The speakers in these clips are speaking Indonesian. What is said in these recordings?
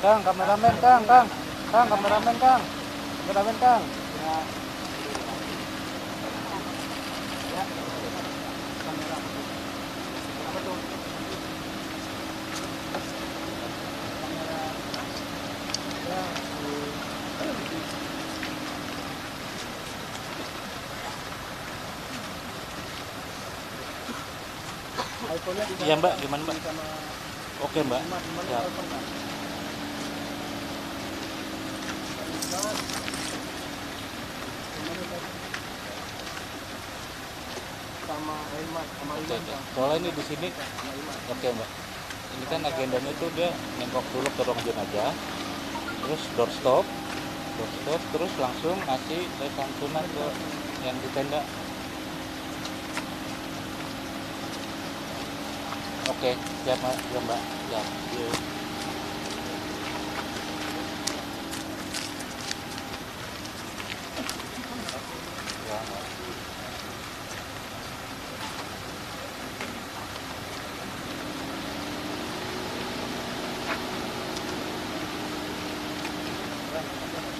Kang, kameramen Kang, Kang. Kang, kameramen Kang. Kameramen Kang. Iya Mbak, gimana Mbak? Oke Mbak. Ya. Oke, oke. Soalnya ini di sini, oke Mbak. Ini kan agendanya itu dia nengok dulu ke ruang jenazah, terus doorstop, terus langsung ngasih santunan ke yang di tenda. Oke, siap Mbak, ya Mbak. Ya, yuk. Ya, Mbak.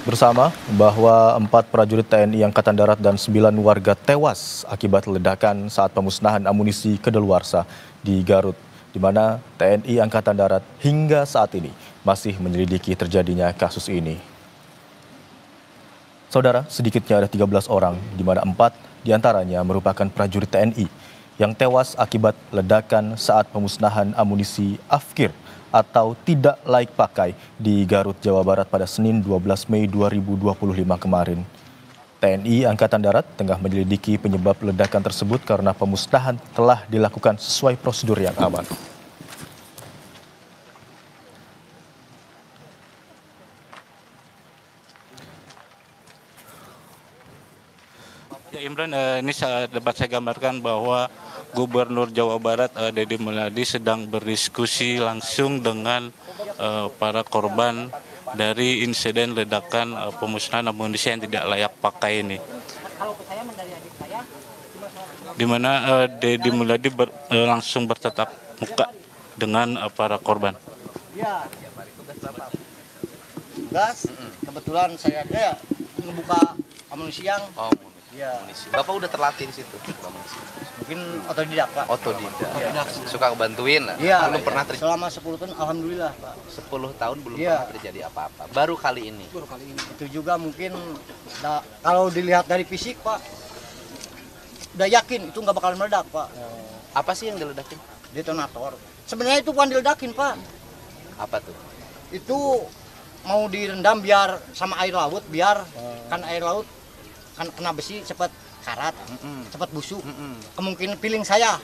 Bersama bahwa 4 prajurit TNI Angkatan Darat dan 9 warga tewas akibat ledakan saat pemusnahan amunisi kedaluarsa di Garut, di mana TNI Angkatan Darat hingga saat ini masih menyelidiki terjadinya kasus ini. Saudara, sedikitnya ada 13 orang, di mana 4 diantaranya merupakan prajurit TNI yang tewas akibat ledakan saat pemusnahan amunisi Afkir atau tidak layak pakai di Garut, Jawa Barat pada Senin 12 Mei 2025 kemarin. TNI Angkatan Darat tengah menyelidiki penyebab ledakan tersebut karena pemusnahan telah dilakukan sesuai prosedur yang aman. Ya Imran, ini dapat saya gambarkan bahwa Gubernur Jawa Barat Deddy Mulyadi sedang berdiskusi langsung dengan para korban dari insiden ledakan pemusnahan amunisi yang tidak layak pakai ini. Di mana Deddy Mulyadi langsung bertatap muka dengan para korban. Ya, gas. Kebetulan saya ada ngebuka amunisi yang. Oh, Ya. amunisi. Bapak udah terlatih di situ. Amunisi. Mungkin otodidak, Pak. Otodidak. Ya. Suka bantuin lah. Iya. Belum pernah terjadi. Selama 10 tahun alhamdulillah, Pak. 10 tahun belum Iya. pernah terjadi apa-apa. Baru kali ini. Itu juga mungkin kalau dilihat dari fisik, Pak, udah yakin itu nggak bakalan meledak, Pak. Apa sih yang diledakin? Detonator. Sebenarnya itu bukan diledakin, Pak. Apa tuh? Itu mau direndam biar sama air laut, biar kan air laut kan kena besi cepat karat, cepat busuk. Kemungkinan feeling saya,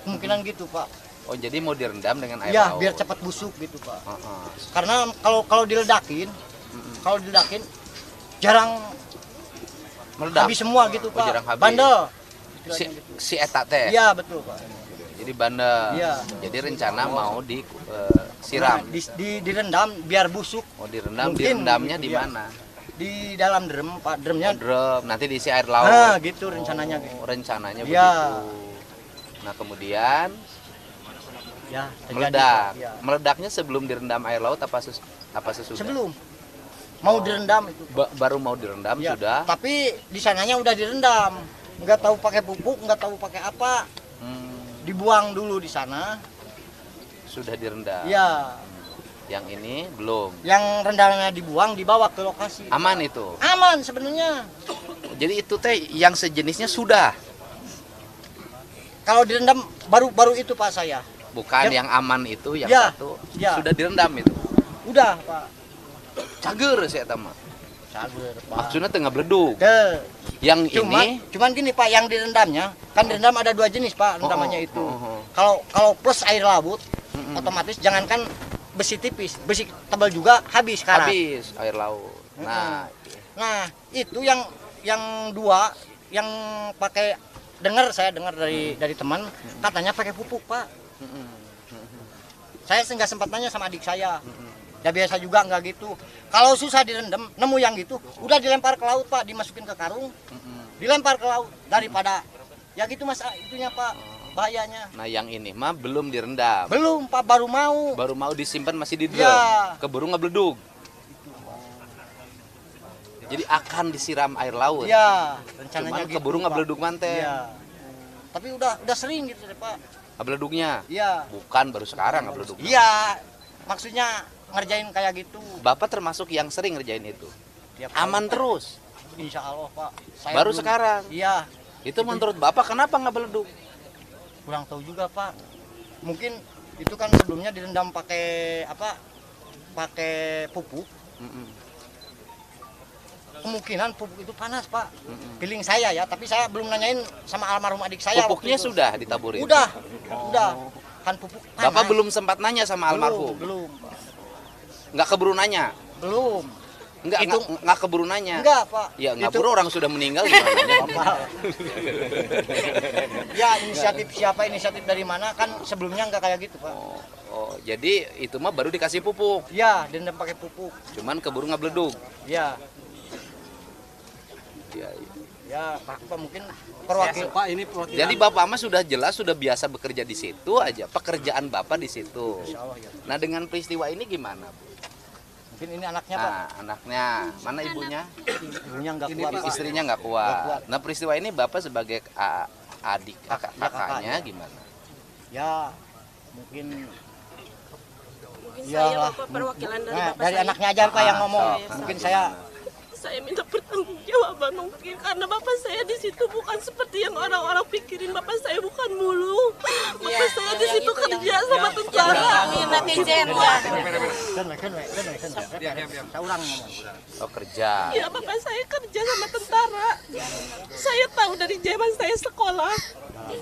kemungkinan gitu, Pak. Oh, jadi mau direndam dengan air Ya, laut. biar cepat busuk gitu, Pak. Heeh. Karena kalau diledakin, jarang Meledak. habis semua gitu, Pak. jarang habis. Bandel. Si eta teh. Iya, betul, Pak. Jadi bandel. Iya. Jadi rencana mau disiram. Nah, direndam biar busuk Mau direndam, Mungkin, direndamnya di iya. mana? di dalam drum, Pak. Drumnya. Drum, nanti diisi air laut. Nah, gitu rencananya. Oh, rencananya Iya. begitu. Nah, kemudian Ya, terjadi, meledak. Pak. Ya. Meledaknya sebelum direndam air laut apa sesudah? Sebelum mau direndam itu. Baru mau direndam Ya, sudah. tapi di sananya udah direndam. Nggak tahu pakai pupuk, nggak tahu pakai apa. Dibuang dulu di sana. Sudah direndam. Ya, Yang ini belum. yang rendangnya dibuang dibawa ke lokasi. Aman itu. Aman sebenarnya. Jadi itu teh yang sejenisnya sudah, Kalau direndam baru itu, Pak, saya. bukan Ya. yang aman itu yang Ya. satu Ya. sudah direndam itu. Udah, Pak. Cager sih eta mah. Cager, Pak. Maksudnya tengah beleduk. Yang Cuman, ini cuman gini, Pak, yang direndamnya kan direndam ada 2 jenis, Pak, rendamannya itu. Kalau plus air laut, otomatis jangankan besi tipis, besi tebal juga habis karat. habis air laut. Nah, Nah, itu yang 2 yang pakai saya dengar dari teman katanya pakai pupuk, Pak. Saya nggak sempat tanya sama adik saya. Ya biasa juga nggak gitu. Kalau susah direndam, nemu yang gitu, udah dilempar ke laut, Pak, dimasukin ke karung, dilempar ke laut daripada ya gitu, Mas, itunya, Pak. bahayanya. Nah, yang ini mah belum direndam. Belum Pak, baru mau. Baru mau disimpan masih di drum. Ya. Keburu ngebledug. Jadi akan disiram air laut. Iya, Cuman rencananya gitu. keburu Pak. ngebledug manten. Iya. Tapi udah sering gitu deh, Pak. Ngebledugnya. Iya. Bukan baru sekarang ngebledug. Iya. Maksudnya ngerjain kayak gitu. Bapak termasuk yang sering ngerjain itu. Tiap Aman kali. terus. Insya Allah Pak. Baru sekarang. Iya. Itu menurut Bapak kenapa nggak beledug? Kurang tahu juga Pak. Mungkin itu kan sebelumnya direndam pakai apa? Pakai pupuk. Mm-mm. Kemungkinan pupuk itu panas Pak. Feeling saya ya. Tapi saya belum nanyain sama almarhum adik saya. Pupuknya waktu itu. sudah ditaburin? Udah. Kan pupuk panas. Bapak belum sempat nanya sama almarhum? Belum. Pak. Nggak keburu nanya? Belum. Nggak keburu nanya? Enggak Pak. Ya nggak Itu- keburu, orang sudah meninggal gimana? Ya inisiatif siapa, inisiatif dari mana, kan sebelumnya nggak kayak gitu Pak. Oh, jadi itu mah baru dikasih pupuk, Ya direndam pakai pupuk. cuman keburu nggak beledug. Ya. Ya, Ya Pak mungkin perwakil. Pak, ini perwakilan. jadi Bapak mah sudah jelas sudah biasa bekerja di situ aja, pekerjaan Bapak di situ. Insya Allah ya. Nah dengan peristiwa ini gimana, Bu? Mungkin ini anaknya Pak. Nah, anaknya, mana ibunya? Ibunya nggak kuat Pak. Istrinya nggak Nggak kuat. kuat. Nah peristiwa ini Bapak sebagai adik kakaknya kakaknya. gimana? Ya mungkin. Mungkin Ya saya lah. Bapak perwakilan dari Nah, Bapak dari saya. anaknya aja Pak yang ngomong. Saya Mungkin saya Saya minta pertanggungjawaban mungkin karena Bapak saya di situ bukan seperti yang orang-orang pikirin. Bapak saya bukan mulu. Bapak saya di situ kerja sama tentara. Netizen ya. saya ulang ngomong. Oh kerja. Ya Bapak saya kerja sama tentara. Saya tahu dari zaman saya sekolah.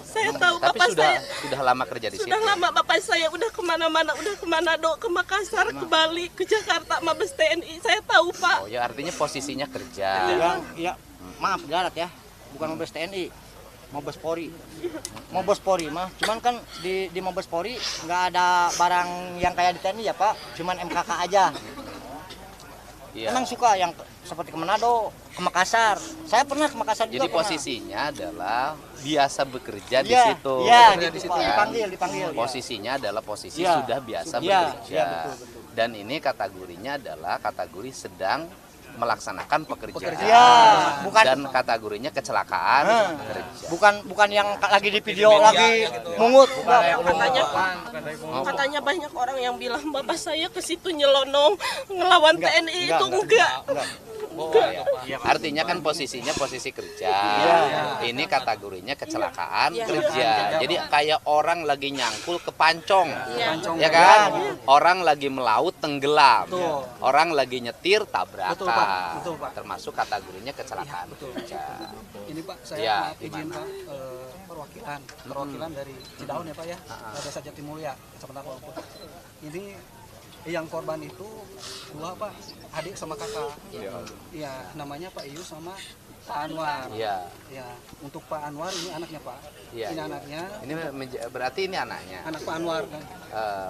Saya tahu Tapi Bapak sudah saya lama kerja di situ. sudah lama. Bapak saya udah kemana-mana, udah ke Manado, ke Makassar, ke Bali, ke Jakarta, Mabes TNI. Saya tahu Pak. Oh ya artinya posisinya kerja. Ya maaf darat ya, bukan Mabes TNI, Mabes Polri. Mabes Polri mah, cuman kan di Mabes Polri nggak ada barang yang kayak di TNI ya Pak, cuman MKK aja. Iya. Emang suka yang seperti ke Manado, ke Makassar. Saya pernah ke Makassar juga. Jadi pernah. posisinya adalah biasa bekerja di Iya, situ. Iya, Kan? gitu Pak. Dipanggil. Ya. Posisinya adalah posisi Iya. sudah biasa Iya, bekerja. iya, betul. Dan ini kategorinya adalah kategori sedang melaksanakan pekerjaan. Iya, bukan Dan kategorinya kecelakaan kerja. bukan yang lagi di video lagi mungut. Katanya banyak orang yang bilang Bapak saya ke situ nyelonong ngelawan TNI itu enggak. Artinya kan posisinya posisi kerja. Ini kategorinya kecelakaan Iya. kerja. Jadi kayak orang lagi nyangkul ke pancong. Iya. Ya kan? Orang lagi melaut tenggelam. Orang lagi nyetir tabrakan. Betul, Pak. Betul, Pak. Termasuk kategorinya kecelakaan kerja. Ini Pak, saya Ya, maaf izin gimana? Pak, perwakilan dari Cidaun ya Pak ya, Desa Jatimulya, Kecamatan Walaupun. Ini yang korban itu dua Pak, adik sama kakak. Iya, namanya Pak Iyu sama Pak Anwar. Iya. Ya, untuk Pak Anwar ini anaknya Pak. Iya, Ini iya. anaknya, Ini berarti ini anaknya. anak Pak Anwar kan.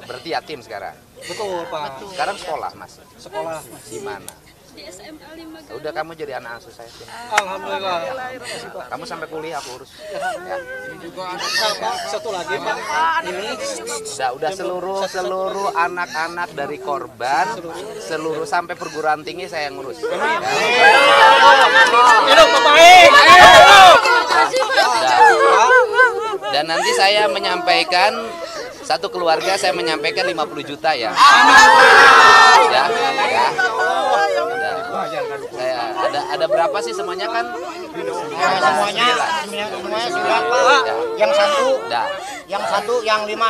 Berarti yatim sekarang. Betul Pak. Sekarang sekolah Mas. Sekolah. Di mana? Di SMA 5 Udah kamu jadi anak asuh saya. sini. Alhamdulillah. Kamu sampai kuliah aku urus. Ya. Nah, Pak, satu lagi Pak. Ini Udah seluruh anak-anak dari korban, seluruh sampai perguruan tinggi saya ngurus. hidup baik. Dan nanti saya menyampaikan satu keluarga saya menyampaikan 50 juta ya. Ya. Saya ada berapa sih semuanya kan? Semuanya 9 Pak. Yang satu Dah. yang 6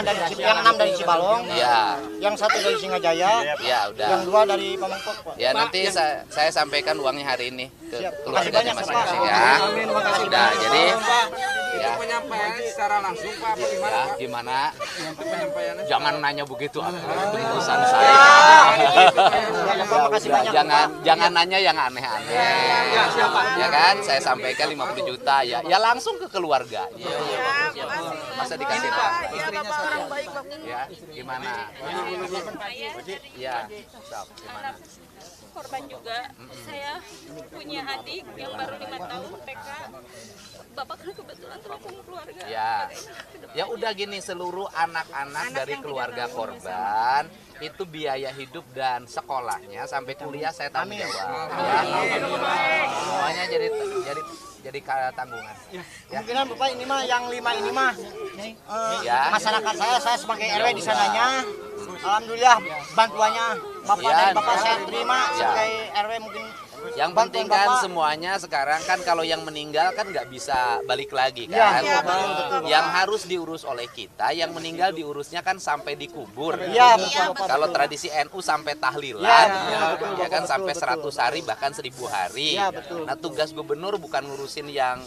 dari Cibalong, Ya. yang 1 dari Singajaya, Ya yang udah. 2 dari Pamengpeuk Pak. Ya nanti saya sampaikan uangnya hari ini ke Siap. keluarganya Makasih banyak, masing-masing Pak. ya. Amin, makasih Udah, banyak. jadi Itu ya, penyampaian secara langsung Pak, apa gimana ya Pak? gimana? Penyampaiannya. Jangan nanya begitu, itu urusan saya. Ya, Pak, kasih udah, banyak, jangan nanya yang aneh-aneh. Ya kan, saya sampaikan 50 juta ya. Ya langsung ke keluarga. Masa dikasih berapa? Ya, Bapak orang baik, Bapak. Ya, gimana? Ya, stop. Gimana? Korban juga. Saya punya adik yang baru 5 tahun TK. Bapak kan kebetulan telepon keluarga. Ya. Ya udah gini, seluruh anak-anak dari keluarga korban itu biaya hidup dan sekolahnya sampai kuliah saya tanggung jawab. Ya. Semuanya jadi tanggungan. Kemungkinan Bapak ini mah yang 5 ini mah Ya. masyarakat saya sebagai RW di sananya, alhamdulillah bantuannya Bapak Ya. dan Bapak saya terima Ya. sebagai RW mungkin. Yang bantuan penting kan Bapak. semuanya sekarang kan kalau yang meninggal kan nggak bisa balik lagi Ya, kan. iya, betul. Yang harus diurus oleh kita, yang meninggal diurusnya kan sampai dikubur. Iya, betul, Bapak. Kalau tradisi NU sampai tahlilan, ya kan sampai 100 hari bahkan 1000 hari. Iya, betul. Nah tugas gubernur bukan ngurusin yang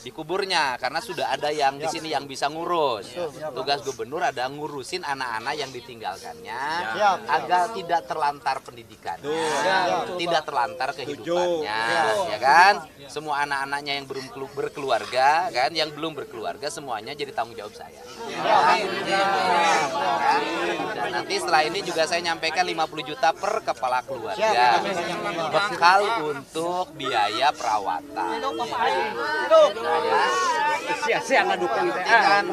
di kuburnya karena sudah ada yang di sini yang bisa ngurus. Tugas gubernur ada ngurusin anak-anak yang ditinggalkannya agar tidak terlantar pendidikannya, tidak terlantar kehidupannya, ya kan? Semua anak-anaknya yang belum berkeluarga, kan, yang belum berkeluarga semuanya jadi tanggung jawab saya. Dan nanti setelah ini juga saya nyampaikan 50 juta per kepala keluarga, bekal untuk biaya perawatan. Nanti kan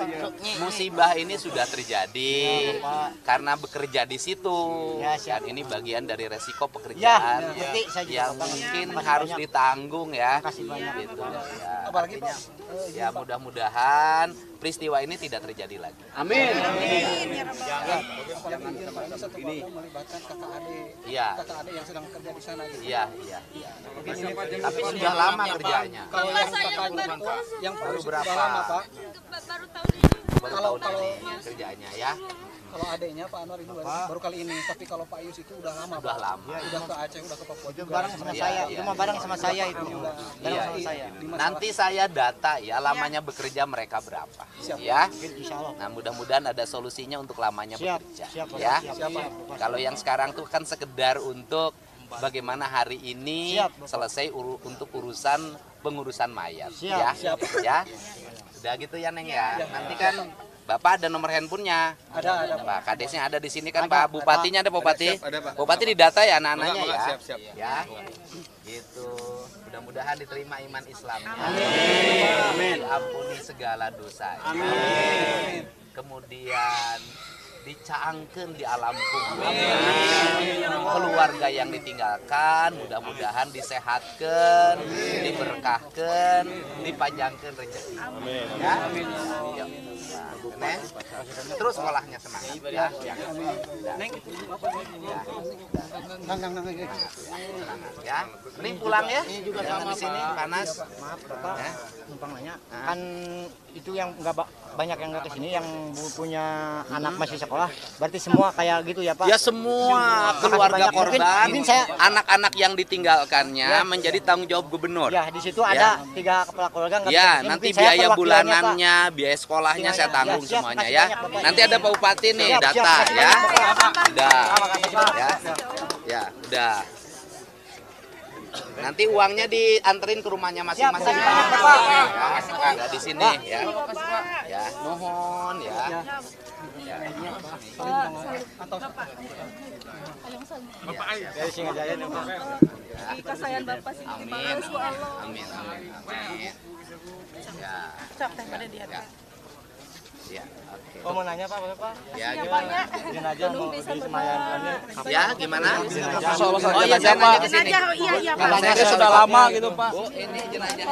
musibah ini sudah terjadi karena bekerja di situ. Dan ini bagian dari resiko pekerjaan yang mungkin harus ditanggung ya. Gitu. Ya, Apalagi Pak, ya mudah-mudahan peristiwa ini tidak terjadi lagi. apalagi Pak, ini satu keluarga melibatkan kakak adik. Iya. Kakak adik yang sedang kerja di sana gitu. Iya. Tapi sudah lama kerjanya. Kalau yang kakaknya itu yang Baru Paus itu berapa? udah lama Pak. Baru tahun ini. Baru tahun ini kerjanya ya. Kalau adiknya Pak Anwar ini baru kali ini, tapi kalau Pak Yus itu udah lama. Sudah Pak. lama. Udah ke Aceh, udah ke Papua juga. Bareng sama saya, itu mah bareng sama saya itu. Bareng Iya, sama iya. saya. Nanti saya data ya lamanya bekerja mereka berapa. Ya. Insya Allah. Nah mudah-mudahan ada solusinya untuk lamanya bekerja. Siap, Ya. siap. Kalau yang sekarang tuh kan sekedar untuk bagaimana hari ini selesai untuk urusan pengurusan mayat. Ya. Ya. Udah gitu ya Neng ya. Nanti kan Bapak ada nomor handphonenya. Ada. Pak Kadesnya ada di sini kan Pak Bupatinya ada Bupati. Bupati didata ya anak-anaknya ya. Ya. Gitu. Mudah-mudahan diterima iman Islamnya. Amin. Diampuni segala dosa. Amin. Kemudian dicaangkeun di alam kubur. Keluarga yang ditinggalkan mudah-mudahan disehatkan, diberkahkan, dipanjangkan rezeki. Amin. Ya. Yuk. Nah, terus sekolahnya semangat ya. Neng itu ya. Ini pulang ya. Ini juga sama di sini panas. Maaf Bapak, numpang nanya. Kan itu yang nggak banyak yang nggak kesini, yang punya anak masih sekolah. Berarti semua kayak gitu ya Pak? Ya semua keluarga korban, Mungkin saya anak-anak yang ditinggalkannya menjadi tanggung jawab gubernur. ya di situ ada 3 kepala keluarga nggak Ya, kesini. nanti Mungkin saya biaya perwakilannya, Pak. bulanannya, biaya sekolahnya saya tanggung siap, semuanya makasih ya. banyak, Bapak. Nanti ada Pak Bupati nih Siap, data makasih ya. banyak, Bapak. Udah. Makasih, Pak. Ya. Ya, udah. Nanti uangnya dianterin ke rumahnya masing-masing. Siap, makasih banyak, Bapak. Ya, ada di sini ya. Ya, mohon ya. Ya. Dari Singajaya nih Pak. Kasayaan Bapak sih. Amin. Amin. Amin. Ya. Ya. Ya, oke. Oh, mau nanya Pak? Ya, gimana? Jenazah mau disemayamkannya. Ya, gimana? Jenazah. Oh iya, saya nanya ke sini. Iya, Pak. Saya sudah lama gitu Pak. Bu, ini jenazahnya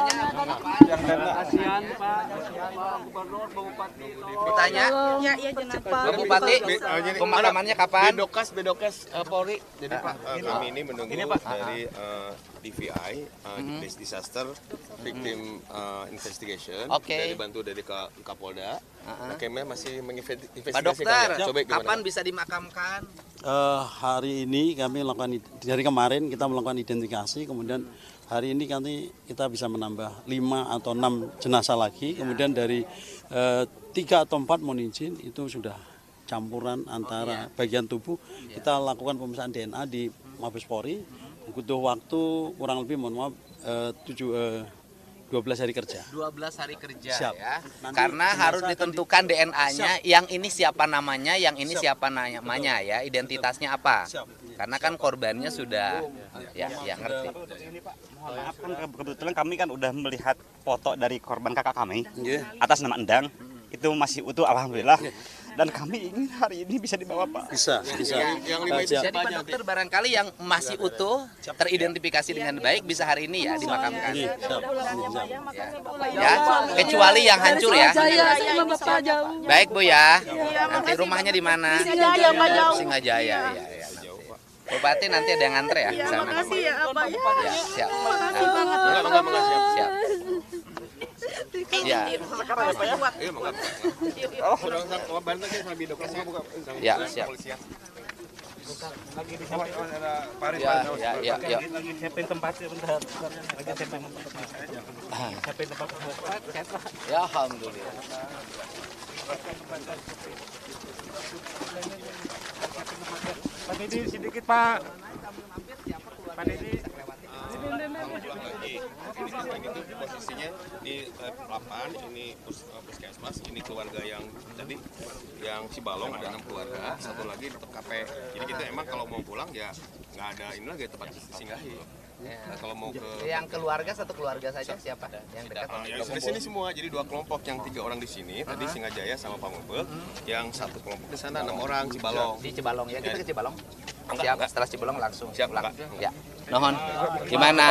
Kasihan Pak Gubernur, Pak Bupati. ditanya. Iya, jenazah. Pak Bupati, pemakamannya kapan? Bedokes Polri. Jadi Pak, kami ini menunggu dari DVI, Disaster Victim Investigation, Oke. dari bantu dari Kapolda. Nah, kami masih Pak menginvestigasi. Dokter, Coba gimana? kapan bisa dimakamkan? Hari ini kami melakukan, dari kemarin kita melakukan identifikasi, kemudian hari ini kita bisa menambah 5 atau 6 jenazah lagi, kemudian dari 3 atau 4 mohon izin itu sudah campuran antara bagian tubuh, kita lakukan pemeriksaan DNA di Mabes Polri butuh waktu kurang lebih 12 hari kerja. 12 hari kerja. Siap. Ya. Nanti Karena jenazah harus akan ditentukan DNA-nya, Siap. yang ini siapa namanya, yang ini Siap. siapa namanya ya, identitasnya apa. Siap. Karena kan korbannya sudah ya ngerti. Mohon maaf kan kebetulan kami kan udah melihat foto dari korban kakak kami Iya. atas nama Endang, itu masih utuh alhamdulillah. Dan kami ingin hari ini bisa dibawa Pak. Bisa. Yang 5 itu Siap. Jadi Pak Dokter barangkali yang masih utuh, teridentifikasi dengan baik bisa hari ini ya dimakamkan. Iya, siap. Ya, kecuali yang hancur ya. Saya sama Bapak jauh. Baik Bu ya. Nanti rumahnya di mana? Singajaya, Pak, jauh. Singajaya. Ya. Bupati nanti ada yang ngantre ya di sana. Makasih ya, Pak ya. Ya, siap. Makasih banget. Enggak siap. Siap. Ya. Iya, enggak. Sudah korban lagi sama bidokes buka. Ya, siap. Ya. Lagi siapin tempatnya bentar. Lagi siapin tempatnya. Siapin tempat. Ya, alhamdulillah. Pak Didi sedikit Pak. Pak Didi. Ini tuh posisinya di lapangan, ini puskesmas, ini keluarga yang tadi yang Cibalong ada 6 keluarga, satu lagi di TKP. Jadi kita emang kalau mau pulang ya nggak ada ini lagi tempat singgahi. Nah, kalau mau ke Yang keluarga satu keluarga saja siapa? Yang dekat. yang di sini semua, jadi 2 kelompok, yang 3 orang di sini, tadi Singajaya sama Pamubel, yang 1 kelompok di sana 6 orang Cibalong. Di Cibalong ya, kita ke Cibalong. Enggak, Siap, enggak. setelah Cibalong langsung Siap, pulang. Pak. Ya. Nohon. Gimana?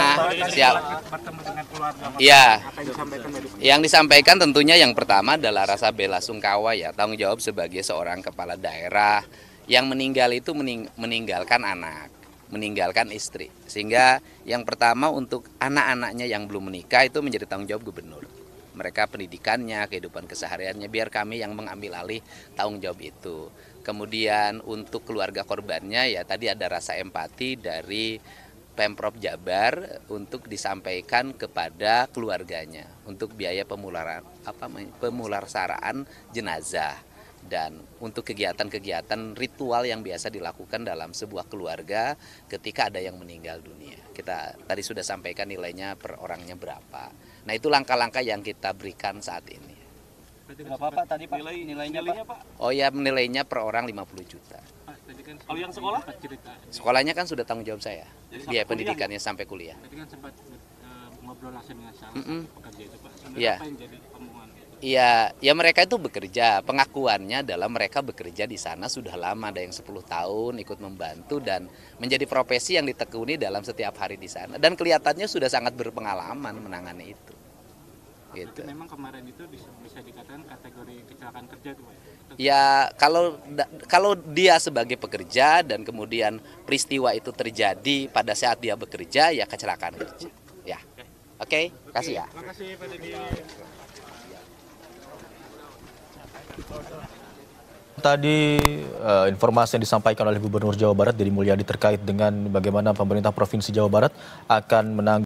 Siap. Bertemu dengan keluarga. Iya. Apa yang disampaikan dari Yang disampaikan tentunya yang pertama adalah rasa bela sungkawa ya, tanggung jawab sebagai seorang kepala daerah yang meninggal itu meninggalkan anak, meninggalkan istri. Sehingga yang pertama untuk anak-anaknya yang belum menikah itu menjadi tanggung jawab gubernur. Mereka pendidikannya, kehidupan kesehariannya, biar kami yang mengambil alih tanggung jawab itu. Kemudian untuk keluarga korbannya ya tadi ada rasa empati dari Pemprov Jabar untuk disampaikan kepada keluarganya untuk biaya pemulasaraan jenazah dan untuk kegiatan-kegiatan ritual yang biasa dilakukan dalam sebuah keluarga ketika ada yang meninggal dunia. Kita tadi sudah sampaikan nilainya per orangnya berapa. Nah, itu langkah-langkah yang kita berikan saat ini. Berapa Pak tadi Pak? Nilainya Pak? Oh ya, nilainya per orang 50 juta. Kalau yang sekolah? Sekolahnya kan sudah tanggung jawab saya. Biaya pendidikannya sampai kuliah. Tadi kan sempat ngobrol langsung dengan salah Mm-mm. satu pekerja itu Pak. Iya. Apa yang jadi omongan itu? Ya mereka itu bekerja. Pengakuannya adalah mereka bekerja di sana sudah lama, ada yang 10 tahun ikut membantu dan menjadi profesi yang ditekuni dalam setiap hari di sana. Dan kelihatannya sudah sangat berpengalaman menangani itu. Gitu. Berarti memang kemarin itu bisa dikatakan kategori kecelakaan kerja itu Pak. Ya kalau dia sebagai pekerja dan kemudian peristiwa itu terjadi pada saat dia bekerja ya kecelakaan kerja. Ya. Oke, kasih ya. Terima kasih Pak Didi. Tadi informasi yang disampaikan oleh Gubernur Jawa Barat Deddy Mulyadi terkait dengan bagaimana pemerintah Provinsi Jawa Barat akan menangani